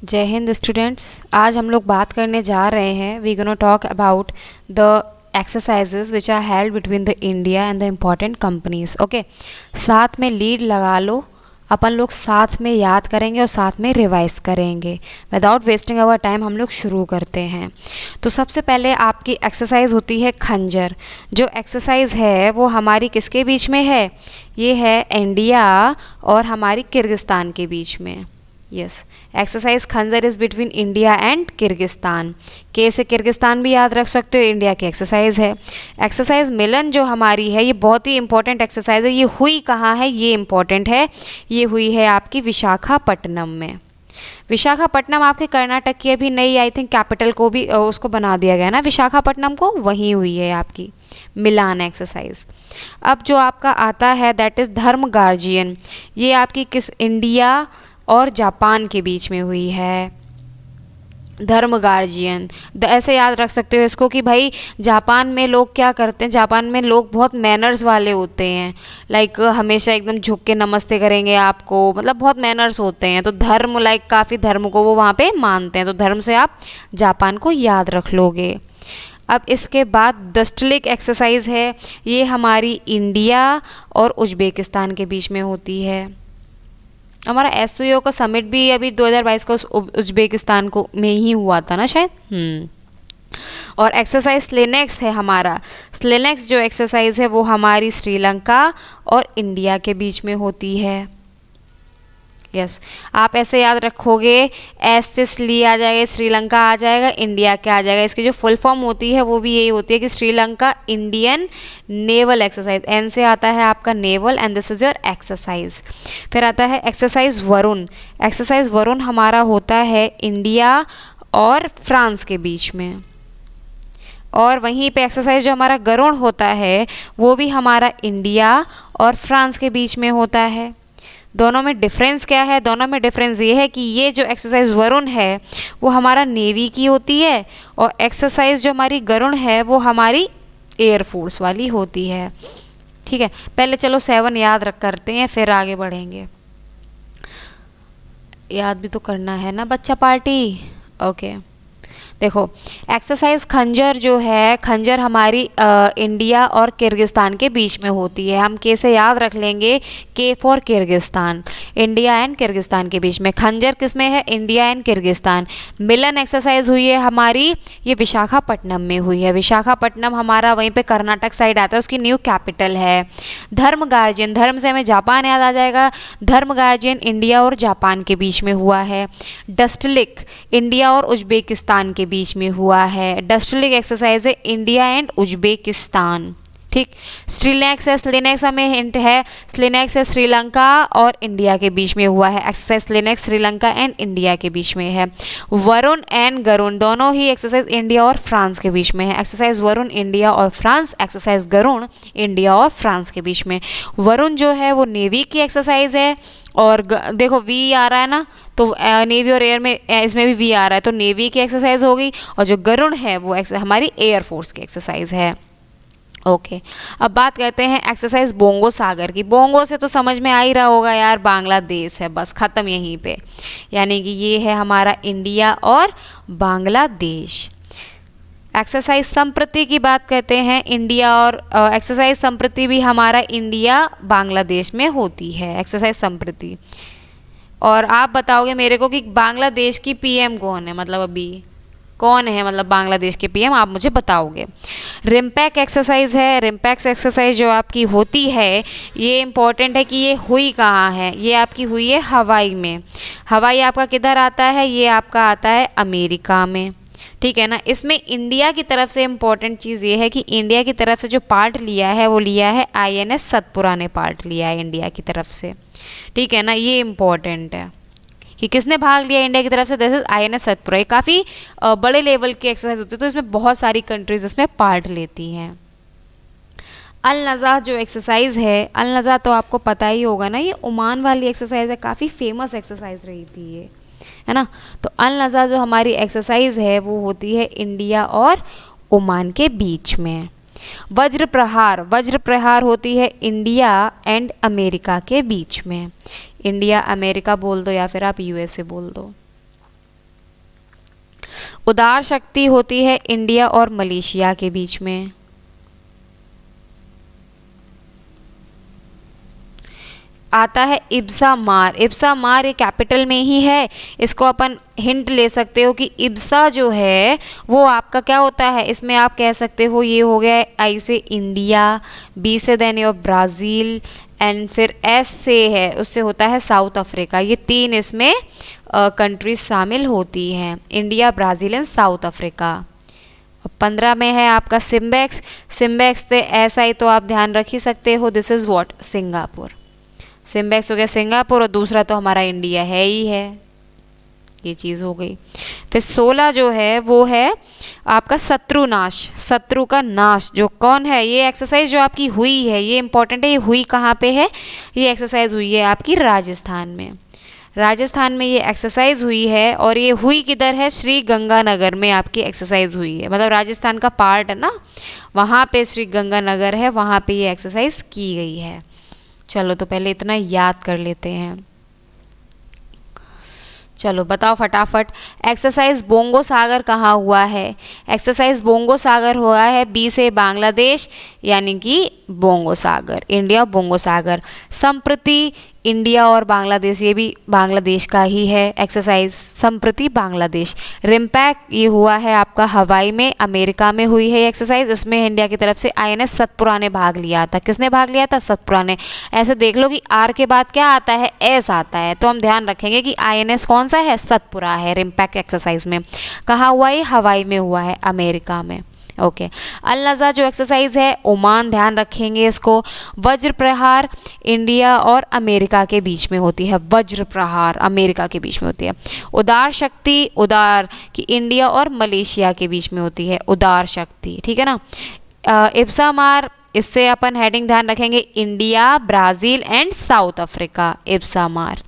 जय हिंद स्टूडेंट्स। आज हम लोग बात करने जा रहे हैं we gonna talk about the exercises which are held between the India and the important companies. Okay, साथ में लीड लगा लो, अपन लोग साथ में याद करेंगे और साथ में रिवाइज करेंगे। विदाउट वेस्टिंग आवर टाइम हम लोग शुरू करते हैं। तो सबसे पहले आपकी एक्सरसाइज होती है खंजर। जो एक्सरसाइज है वो हमारी किसके बीच में है? ये है इंडिया और हमारी किर्गिस्तान के बीच में। यस, एक्सरसाइज खंजर is between India and Kyrgyzstan. के से किर्गिस्तान भी याद रख सकते हो, इंडिया की एक्सरसाइज है। एक्सरसाइज मिलन जो हमारी है ये बहुत ही इंपॉर्टेंट एक्सरसाइज है। ये हुई कहाँ है, ये इंपॉर्टेंट है। ये हुई है आपकी विशाखापट्टनम में। विशाखापट्टनम आपके कर्नाटक की अभी नई आई थिंक कैपिटल को भी उसको बना दिया गया ना, विशाखापट्टनम को, वहीं हुई है आपकी मिलान एक्सरसाइज। अब जो आपका आता है दैट इज़ धर्म गार्जियन। ये आपकी किस इंडिया और जापान के बीच में हुई है। धर्म गार्जियन ऐसे याद रख सकते हो इसको कि भाई जापान में लोग क्या करते हैं, जापान में लोग बहुत मैनर्स वाले होते हैं। लाइक हमेशा एकदम झुक के नमस्ते करेंगे आपको, मतलब बहुत मैनर्स होते हैं। तो धर्म लाइक काफ़ी धर्म को वो वहाँ पे मानते हैं, तो धर्म से आप जापान को याद रख लोगे। अब इसके बाद दस्टलिक एक्सरसाइज है। ये हमारी इंडिया और उज्बेकिस्तान के बीच में होती है। हमारा एससीओ का समिट भी अभी 2022 का उज्बेकिस्तान को में ही हुआ था ना शायद। और एक्सरसाइज स्लेनेक्स है हमारा। स्लेनेक्स जो एक्सरसाइज है वो हमारी श्रीलंका और इंडिया के बीच में होती है। यस, आप ऐसे याद रखोगे, एस से स्ली आ जाएगा, श्रीलंका आ जाएगा, इंडिया क्या आ जाएगा। इसकी जो फुल फॉर्म होती है वो भी यही होती है कि Sri Lanka Indian naval exercise. N से आता है आपका naval and this is your exercise. फिर आता है एक्सरसाइज वरुण। एक्सरसाइज वरुण हमारा होता है इंडिया और फ्रांस के बीच में। और वहीं पे एक्सरसाइज जो हमारा गरुण होता है वो भी हमारा इंडिया और फ्रांस के बीच में होता है। दोनों में डिफरेंस क्या है? दोनों में डिफरेंस ये है कि ये जो एक्सरसाइज वरुण है वो हमारा नेवी की होती है और एक्सरसाइज जो हमारी गरुण है वो हमारी एयरफोर्स वाली होती है। ठीक है, पहले चलो 7 याद रख करते हैं फिर आगे बढ़ेंगे। याद भी तो करना है ना बच्चा पार्टी। ओके, देखो एक्सरसाइज खंजर जो है, खंजर हमारी इंडिया और किर्गिस्तान के बीच में होती है। हम के से याद रख लेंगे, के for Kyrgyzstan, India and Kyrgyzstan के बीच में। खंजर किस में है? India and Kyrgyzstan. Milan exercise हुई है हमारी, ये विशाखापट्टनम में हुई है। विशाखापट्टनम हमारा वहीं पे कर्नाटक साइड आता है, उसकी न्यू कैपिटल है। धर्म गार्जियन, धर्म से हमें जापान याद आ जाएगा। धर्म गार्जियन इंडिया और जापान के बीच में हुआ है। डस्टलिक इंडिया और उज्बेकिस्तान के बीच में हुआ है। डस्टलिक एक्सरसाइज है इंडिया एंड उज्बेकिस्तान। ठीक, स्लीनेक्स है, स्लीनेक्स हमें हिंट है, स्लीनेक्स है श्रीलंका और इंडिया के बीच में हुआ है। एक्सरसाइज स्लीनेक्स श्रीलंका एंड इंडिया के बीच में है। वरुण एंड गरुण दोनों ही एक्सरसाइज इंडिया और फ्रांस के बीच में है। एक्सरसाइज वरुण इंडिया और फ्रांस, एक्सरसाइज गरुण इंडिया और फ्रांस के बीच में। वरुण जो है वो नेवी की एक्सरसाइज है और देखो वी आ रहा है ना, तो नेवी और एयर में इसमें भी वी आ रहा है, तो नेवी की एक्सरसाइज हो गई। और जो गरुण है वो हमारी एयरफोर्स की एक्सरसाइज है। ओके, अब बात करते हैं एक्सरसाइज बोंगो सागर की। बोंगो से तो समझ में आ ही रहा होगा यार, बांग्लादेश है, बस ख़त्म यहीं पे। यानी कि ये है हमारा इंडिया और बांग्लादेश। एक्सरसाइज संप्रति की बात करते हैं, इंडिया और एक्सरसाइज संप्रति भी हमारा इंडिया बांग्लादेश में होती है। एक्सरसाइज संप्रति। और आप बताओगे मेरे को कि बांग्लादेश की पीएम कौन है, मतलब अभी कौन है, मतलब बांग्लादेश के पीएम, आप मुझे बताओगे। रिम्पैक एक्सरसाइज है। रिम्पैक्स एक्सरसाइज जो आपकी होती है ये इंपॉर्टेंट है कि ये हुई कहाँ है। ये आपकी हुई है हवाई में। हवाई आपका किधर आता है? ये आपका आता है अमेरिका में। ठीक है ना। इसमें इंडिया की तरफ से इम्पॉर्टेंट चीज़ ये है कि इंडिया की तरफ से जो पार्ट लिया है वो लिया है आईएनएस सतपुरा ने पार्ट लिया है इंडिया की तरफ से। ठीक है ना, ये इम्पॉर्टेंट है कि किसने भाग लिया इंडिया की तरफ से। This is INS Satpura. ये काफ़ी बड़े लेवल की एक्सरसाइज होती है, तो इसमें बहुत सारी कंट्रीज इसमें पार्ट लेती हैं। अल नज़ा जो एक्सरसाइज है, अल नज़ा तो आपको पता ही होगा ना, ये ओमान वाली एक्सरसाइज है, काफ़ी फेमस एक्सरसाइज रही थी ये, है ना। तो अल नज़ा जो हमारी एक्सरसाइज है वो होती है इंडिया और ओमान के बीच में। वज्र प्रहार, वज्र प्रहार होती है इंडिया एंड अमेरिका के बीच में। इंडिया अमेरिका बोल दो या फिर आप यूएसए बोल दो। उदार शक्ति होती है इंडिया और मलेशिया के बीच में। आता है इब्सा मार। इब्सा मार ये कैपिटल में ही है, इसको अपन हिंट ले सकते हो कि इब्सा जो है वो आपका क्या होता है, इसमें आप कह सकते हो ये हो गया आई से इंडिया, बी से देन योर ब्राज़ील, एंड फिर एस से है उससे होता है साउथ अफ्रीका। ये 3 इसमें कंट्रीज शामिल होती हैं, India, Brazil and South Africa. 15 में है आपका सिम्बेक्स। सिम्बेक्स से ऐसा ही तो आप ध्यान रख ही सकते हो, this is what, Singapore. SIMBEX हो गया सिंगापुर और दूसरा तो हमारा इंडिया है ही है, ये चीज़ हो गई। फिर 16 जो है वो है आपका शत्रुनाश। शत्रु का नाश जो कौन है, ये एक्सरसाइज जो आपकी हुई है ये इंपॉर्टेंट है। ये हुई कहाँ पे है, ये एक्सरसाइज हुई है आपकी राजस्थान में। राजस्थान में ये एक्सरसाइज हुई है और ये हुई किधर है, श्री गंगानगर में आपकी एक्सरसाइज हुई है। मतलब राजस्थान का पार्ट है ना, वहाँ पे श्री गंगानगर है, वहाँ पे ये एक्सरसाइज की गई है। चलो तो पहले इतना याद कर लेते हैं। चलो बताओ फटाफट, एक्सरसाइज बोंगो सागर कहाँ हुआ है। एक्सरसाइज बोंगो सागर हुआ है बी से बांग्लादेश, यानी कि बोंगो सागर, इंडिया बोंगो सागर। संप्रति इंडिया और बांग्लादेश, ये भी बांग्लादेश का ही है एक्सरसाइज, संप्रति बांग्लादेश। रिम्पैक ये हुआ है आपका हवाई में, अमेरिका में हुई है ये एक्सरसाइज। इसमें इंडिया की तरफ से आईएनएस सतपुरा ने भाग लिया था। किसने भाग लिया था, सतपुरा ने। ऐसे देख लो कि आर के बाद क्या आता है, एस आता है, तो हम ध्यान रखेंगे कि आईएनएस कौन सा है, सतपुरा है। रिम्पैक एक्सरसाइज में कहाँ हुआ, ये हवाई में हुआ है, अमेरिका में। ओके अल नज़ा जो एक्सरसाइज है ओमान, ध्यान रखेंगे इसको। वज्र प्रहार इंडिया और अमेरिका के बीच में होती है, वज्र प्रहार अमेरिका के बीच में होती है। उदार शक्ति, उदार की इंडिया और मलेशिया के बीच में होती है, उदार शक्ति, ठीक है ना। इब्सा मार, इससे अपन हेडिंग ध्यान रखेंगे, India, Brazil and South Africa, IBSA मार।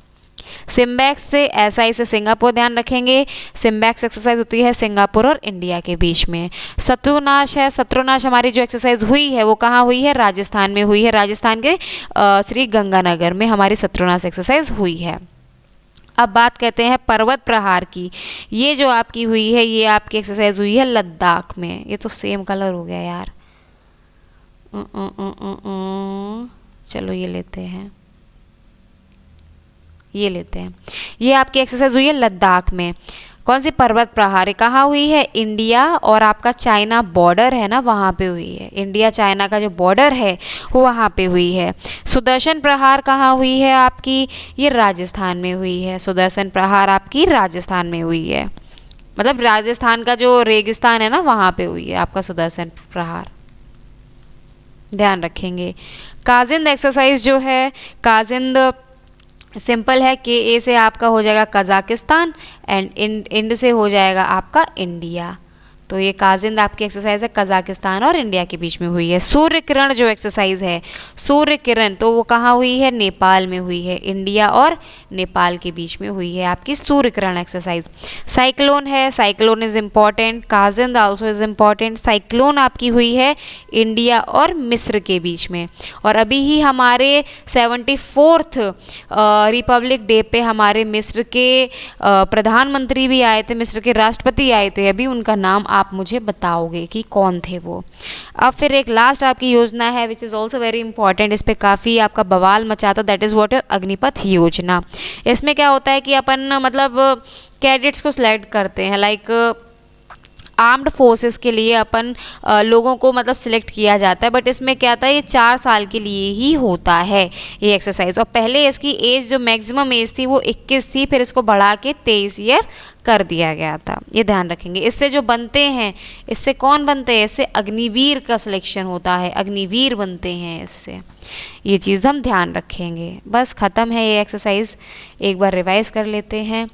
सिम्बैक्स से एसआई से सिंगापुर, ध्यान रखेंगे सिम्बैक्स एक्सरसाइज होती है सिंगापुर और इंडिया के बीच में। शत्रुनाश है, शत्रुनाश हमारी जो एक्सरसाइज हुई है वो कहाँ हुई है, राजस्थान में हुई है। राजस्थान के श्री गंगानगर में हमारी शत्रुनाश एक्सरसाइज हुई है। अब बात करते हैं पर्वत प्रहार की। ये जो आपकी हुई है ये आपकी एक्सरसाइज हुई है लद्दाख में। ये तो सेम कलर हो गया यार, चलो ये लेते हैं, ये लेते हैं। ये आपकी एक्सरसाइज हुई है लद्दाख में। कौन सी पर्वत प्रहार है, कहाँ हुई है, इंडिया और आपका चाइना बॉर्डर है ना, वहाँ पे हुई है। इंडिया चाइना का जो बॉर्डर है वो वहाँ पे हुई है। सुदर्शन प्रहार कहाँ हुई है आपकी, ये राजस्थान में हुई है। सुदर्शन प्रहार आपकी राजस्थान में हुई है, मतलब राजस्थान का जो रेगिस्तान है ना वहाँ पे हुई है आपका सुदर्शन प्रहार, ध्यान रखेंगे। काजिंद एक्सरसाइज जो है, काजिंद सिंपल है, के ए से आपका हो जाएगा कजाकिस्तान एंड इंड से हो जाएगा आपका इंडिया। तो ये काजिंद आपकी एक्सरसाइज है कजाकिस्तान और इंडिया के बीच में हुई है। सूर्य किरण जो एक्सरसाइज है, सूर्य किरण तो वो कहाँ हुई है, नेपाल में हुई है। इंडिया और नेपाल के बीच में हुई है आपकी सूर्य किरण एक्सरसाइज। साइक्लोन है, cyclone is important, Kazind also is important. Cyclone आपकी हुई है इंडिया और मिस्र के बीच में। और अभी ही हमारे 74th रिपब्लिक डे पे हमारे मिस्र के प्रधानमंत्री भी आए थे, मिस्र के राष्ट्रपति आए थे अभी, उनका नाम आप मुझे बताओगे कि कौन थे वो। अब फिर एक लास्ट आपकी योजना है which is also very important, इस पे काफ़ी आपका बवाल मचा था, दैट इज़ व्हाट, अग्निपथ योजना। इसमें क्या होता है कि अपन मतलब कैडेट्स को सिलेक्ट करते हैं, लाइक आर्म्ड फोर्सेस के लिए अपन लोगों को मतलब सिलेक्ट किया जाता है। बट इसमें क्या था, ये 4 साल के लिए ही होता है ये एक्सरसाइज। और पहले इसकी एज जो मैक्सिमम एज थी वो 21 थी, फिर इसको बढ़ा के 23 ईयर कर दिया गया था, ये ध्यान रखेंगे। इससे जो बनते हैं, इससे कौन बनते हैं, इससे अग्निवीर का सिलेक्शन होता है, अग्निवीर बनते हैं इससे, ये चीज़ हम ध्यान रखेंगे। बस ख़त्म है ये एक्सरसाइज, एक बार रिवाइज कर लेते हैं।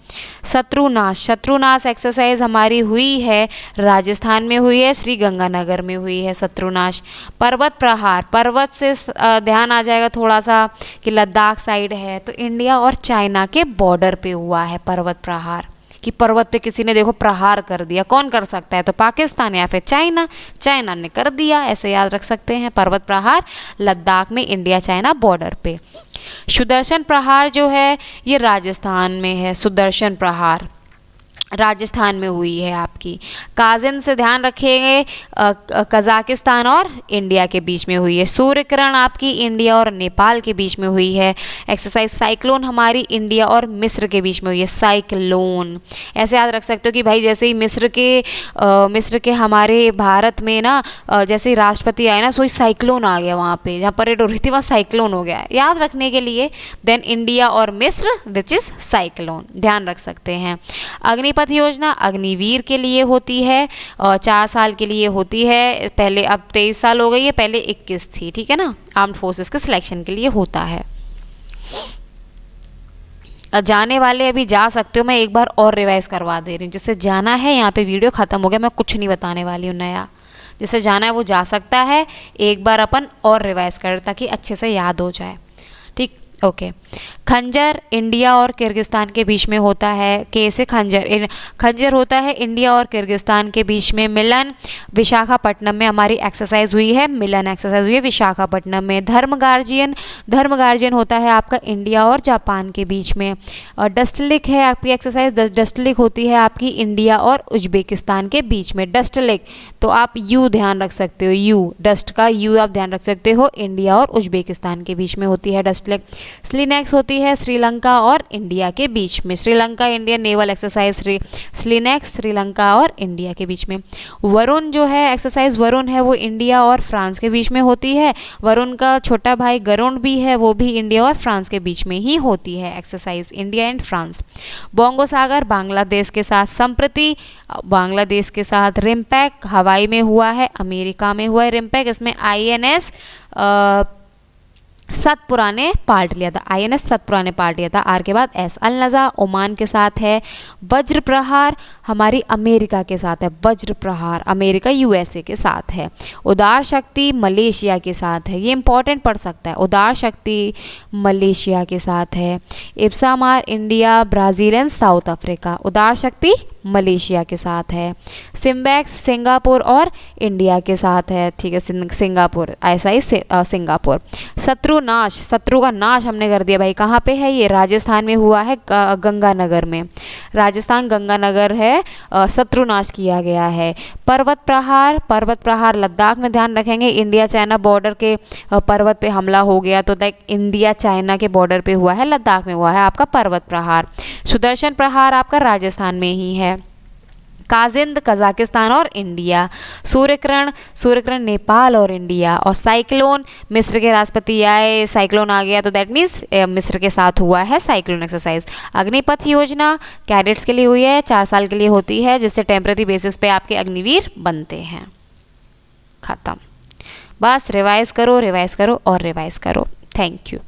शत्रुनाश, शत्रुनाश एक्सरसाइज हमारी हुई है राजस्थान में हुई है, श्री गंगानगर में हुई है शत्रुनाश। पर्वत प्रहार, पर्वत से ध्यान आ जाएगा थोड़ा सा कि लद्दाख साइड है, तो इंडिया और चाइना के बॉर्डर पे हुआ है पर्वत प्रहार, कि पर्वत पे किसी ने देखो प्रहार कर दिया। कौन कर सकता है, तो पाकिस्तान या फिर चाइना, चाइना ने कर दिया, ऐसे याद रख सकते हैं। पर्वत प्रहार लद्दाख में इंडिया चाइना बॉर्डर पे। सुदर्शन प्रहार जो है ये राजस्थान में है, सुदर्शन प्रहार राजस्थान में हुई है आपकी। काजिन से ध्यान रखिएगा, कजाकिस्तान और इंडिया के बीच में हुई है। सूर्य किरण आपकी इंडिया और नेपाल के बीच में हुई है। एक्सरसाइज साइक्लोन हमारी इंडिया और मिस्र के बीच में हुई है। साइक्लोन ऐसे याद रख सकते हो कि भाई जैसे ही मिस्र के हमारे भारत में ना जैसे ही राष्ट्रपति आए ना, सोई साइक्लोन आ गया वहाँ पे, जहाँ परेड हो रही थी वहाँ साइक्लोन हो गया, याद रखने के लिए। देन इंडिया और मिस्र विच इज़ साइक्लोन, ध्यान रख सकते हैं। अग्निपथ योजना अग्निवीर के लिए होती है और 4 साल के लिए होती है। पहले अब 23 साल हो गई है, पहले 21 थी, ठीक है ना। आर्म्ड फोर्सेस के सिलेक्शन के लिए होता है। जाने वाले अभी जा सकते हो, मैं एक बार और रिवाइज करवा दे रही हूँ। जिससे जाना है, यहाँ पे वीडियो ख़त्म हो गया, मैं कुछ नहीं बताने वाली हूँ नया। जिससे जाना है वो जा सकता है, एक बार अपन और रिवाइज कर ताकि अच्छे से याद हो जाए, ठीक। ओके। खंजर इंडिया और किर्गिस्तान के बीच में होता है। कैसे खंजर खंजर होता है इंडिया और किर्गिस्तान के बीच में। मिलन विशाखापट्टनम में हमारी एक्सरसाइज हुई है, मिलन एक्सरसाइज हुई है विशाखापट्टनम में। धर्म गार्जियन होता है आपका इंडिया और जापान के बीच में। और डस्टलिक है आपकी एक्सरसाइज, डस्टलिक होती है आपकी इंडिया और उज्बेकिस्तान के बीच में। डस्टलिक तो आप यू ध्यान रख सकते हो, यू डस्ट का यू आप ध्यान रख सकते हो, इंडिया और उज्बेकिस्तान के बीच में होती है डस्टलिक। स्लिनेक्स होती है श्रीलंका और इंडिया के बीच में। Sri Lanka India naval exercise SLINEX Sri Lanka और इंडिया के बीच में। वरुण जो है एक्सरसाइज वरुण है वो इंडिया और फ्रांस के बीच में होती है। वरुण का छोटा भाई गरुण भी है, वो भी इंडिया और फ्रांस के बीच में ही होती है exercise, India and France. Bongo Sagar Bangladesh के साथ संप्रति बांग्लादेश के साथ। रिम्पैक हवाई में हुआ है, अमेरिका में हुआ है रिम्पैक। इसमें INS सतपुरा ने पार्ट लिया था, INS सतपुरा ने पार्ट लिया था। आर के बाद एस। अलनज़ा ओमान के साथ है। वज्र प्रहार हमारी अमेरिका के साथ है, वज्र प्रहार अमेरिका USA के साथ है। उदार शक्ति मलेशिया के साथ है, ये इंपॉर्टेंट पढ़ सकता है, उदार शक्ति मलेशिया के साथ है। IBSAMAR India Brazil and South Africa, Udara Shakti Malaysia के साथ है। सिम्बैक्स सिंगापुर और इंडिया के साथ है, ठीक है, सिंगापुर ऐसा ही सिंगापुर। शत्रुनाश, शत्रु का नाश हमने कर दिया भाई, कहाँ पे है ये, राजस्थान में हुआ है, गंगानगर में, राजस्थान गंगानगर है, शत्रुनाश किया गया है। पर्वत प्रहार लद्दाख में, ध्यान रखेंगे इंडिया चाइना बॉर्डर के पर्वत पे हमला हो गया, तो लाइक इंडिया चाइना के बॉर्डर पे हुआ है, लद्दाख में हुआ है आपका पर्वत प्रहार। सुदर्शन प्रहार आपका राजस्थान में ही है। काजिंद कजाकिस्तान और इंडिया। सूर्यकिरण नेपाल और इंडिया। और साइक्लोन मिस्र के राष्ट्रपति आए, साइक्लोन आ गया तो दैट मीन्स मिस्र के साथ हुआ है साइक्लोन एक्सरसाइज। अग्निपथ योजना कैडेट्स के लिए हुई है, 4 साल के लिए होती है, जिससे टेम्पररी बेसिस पे आपके अग्निवीर बनते हैं। खत्म, बस रिवाइज करो और रिवाइज करो। Thank you.